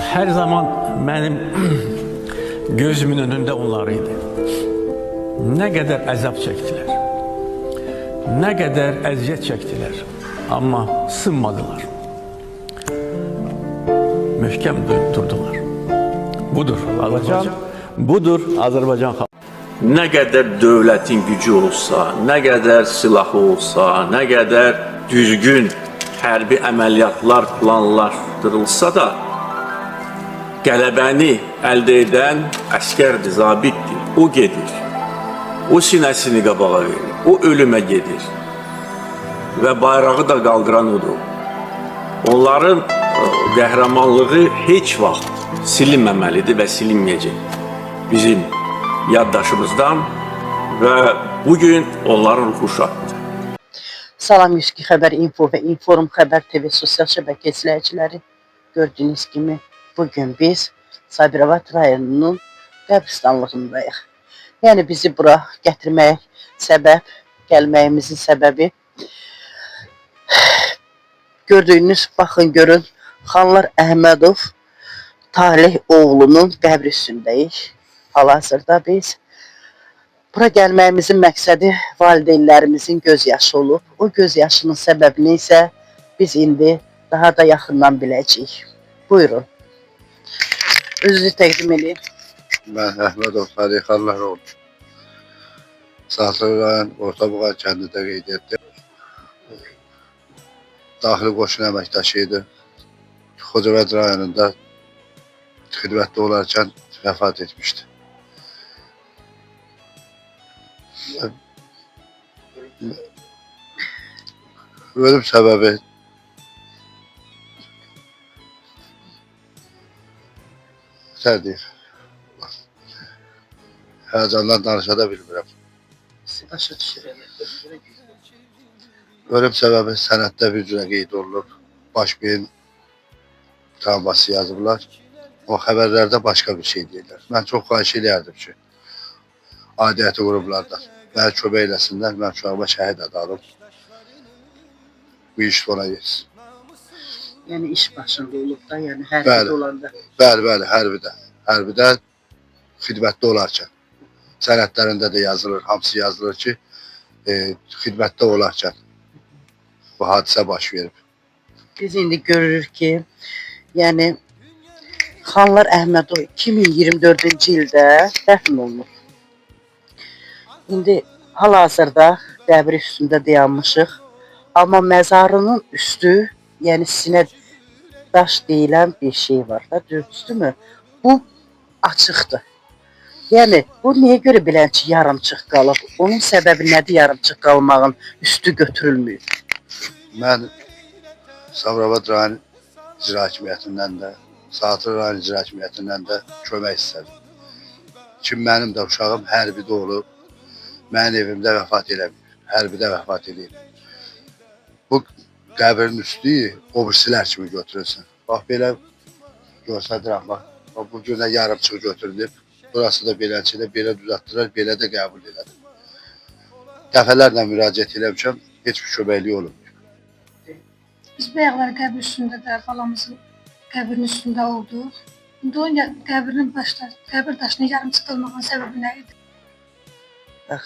Her zaman benim gözümün önünde onlarıydı. Ne kadar əzab çektiler, ne kadar əziyyət çektiler ama sınmadılar. Möhkəm durdular. Budur Azərbaycan, budur Azərbaycan xalqı. Ne kadar devletin gücü olsa, ne kadar silahı olsa, ne kadar düzgün hərbi əməliyyatlar planlaşdırılsa da, qələbəni əldə edən əskərdir, zabitdir. O gedir. O sinəsini qabağa verir. O ölümə gedir. Və bayrağı da qaldıran odur. Onların qəhrəmanlığı heç vaxt silinməməlidir və silinməyəcək bizim yaddaşımızdan və bugün onların ruhu şaddır. Salam 102 Xəbər Info və Inform Xəbər TV sosial şəbəkə izləyiciləri. Gördüyünüz kimi bugün biz Sabirabad rayonunun qəbristanlığındayıq. Yəni bizi bura gətirmək səbəb, gəlməyimizin səbəbi gördüyünüz, baxın görün, Xanlar Əhmədov Talih oğlunun qəbri üstündəyik. Hal-hazırda biz bura gəlməyimizin məqsədi valideynlərimizin gözyaşı olub. O gözyaşının səbəbini isə biz indi daha da yaxından biləcəyik. Buyurun. Özünüzü təqdim edin. Ben Əhmədov Talih Xanlaroğlu. Saatlı rayon Ortabuğa kəndində qeyd etdim. Daxili qoşun əməkdaşı idi. Xocavənd rayonunda xidmətdə olarkən vəfat etmişdi. Ölüm səbəbi deyir. Həyəcandan danışa da bilmirəm. Başa düşürəm. Ölüm səbəbi sənəddə bir cürə qeyd olunub. Baş beyin travması yazıblar. O xəbərlərdə başqa bir şey deyirlər. Mən çox xahiş edərdim ki, aidiyyəti qurumlardan məni kömək eləsinlər. Mən uşağıma şəhid adı alım. Bu iş sona getsin. Yəni iş başında olub da, yəni hərbidə olanda. Bəli, hərbidə. Hərbidə xidmətdə olarkən. Sənədlərində də yazılır, hamısı yazılır ki, xidmətdə olarkən bu hadisə baş verib. Biz indi görürük ki, yəni Xanlar Əhmədov 2024-cü ildə dəfn olunub. İndi hal-hazırda qəbri üstündə dayanmışıq. Amma məzarının üstü, yəni sinə daş deyilən bir şey var da, düzdürmü? Bu açıqdır. Yəni bu niyə görə bilənçi yarımçıq qalıb? Onun səbəbi nədir yarımçıq qalmağın üstü götürülməyib? Mən Sabirabad rayon icra hakimiyyətindən də, Saatlı rayon icra hakimiyyətindən də kömək istədim. Ki, mənim də uşağım hərbidə olub, mənim evimdə vəfat eləmir, hərbidə vəfat edib. Bu qəbrin üstü o birisilər kimi götürülsün. Bax, belə görsədirəm, bax, bu günə yarımçıq götürülüb. Burası da beləçədə, belə düzəltdilər, belə də qəbul elədim. Dəfələrlə müraciət eləmişəm, heç bir köməkliyi olunmuyor. Biz bayaqlar qəbir üstündə də balamızın qəbrin üstündə olduq. İndi o qəbir daşının yarımçıq qalmağının səbəbi nə idi? Bax.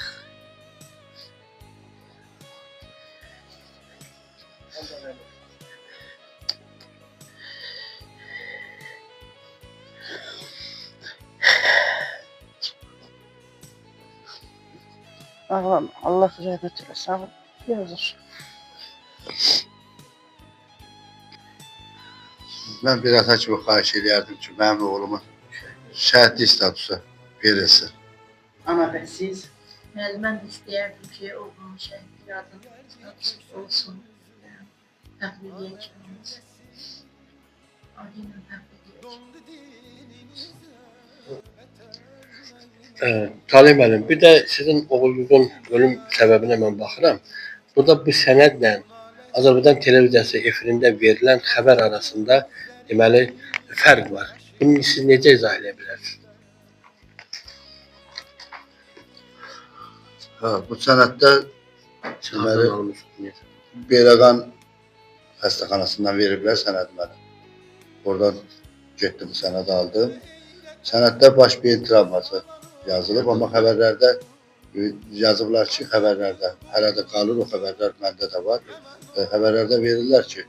Ağlam, Allah rəhmət eləsin. Yazır. Mən bir ata kimi xahiş edərdim ki, mənim oğlumun şəhidlik statusu verilsin. Ana və siz? Mən də istəyərdim ki, oğlumun şəhidlik adının statusu olsun. Təqdir edəcəyimiz. Adıyla təqdir edəcəyimiz. Talih müəllim, bir də sizin oğlunuzun ölüm səbəbinə mən baxıram. Burada bu sənədlə Azərbaycan televiziyası efirində verilən xəbər arasında deməli fərq var. Bunu siz necə izah edə bilərsiniz? Bu sənəddə Beyləqan xəstəxanasından veriblər sənədi mənə. Oradan getdim sənəd aldım. Sənəddə baş beyin travması yazılıb, amma xəbərlərdə yazıblar ki, xəbərlərdə hələ də qalır, o xəbərlər məndə də var. Xəbərlərdə verirlər ki,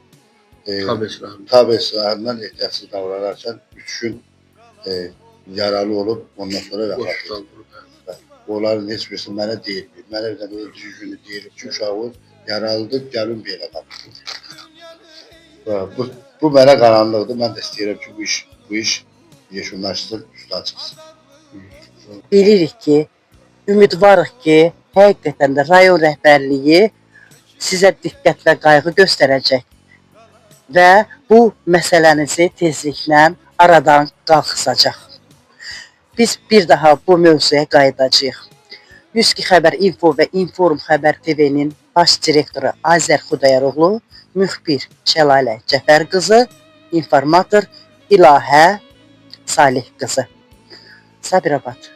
tab silahından ehtiyatsız davranarkən 3 gün yaralı olub, ondan sonra vəfat edib. Onların heç birisi mənə deyilmir. Mənə bir dənə öldüyü günü deyilib ki, uşağın yaralıdır, gəlin belə qalır. Bu mənə qaranlıqdır. Mən də istəyirəm ki, bu iş yekunlaşsın, üstad çıxsın. Bilirik ki, ümidvarıq ki, həqiqətən də rayon rəhbərliyi sizə diqqət və qayğı göstərəcək və bu məsələnizi tezliklə aradan qalxısacaq. Biz bir daha bu mövzuya qayıdacağıq. 102 Xəbər Info və Inform Xəbər TV-nin baş direktoru Azər Xudayaroğlu, müxbir Cəlalə Cəfər qızı, informator İlahə Salih qızı. Sabirabad.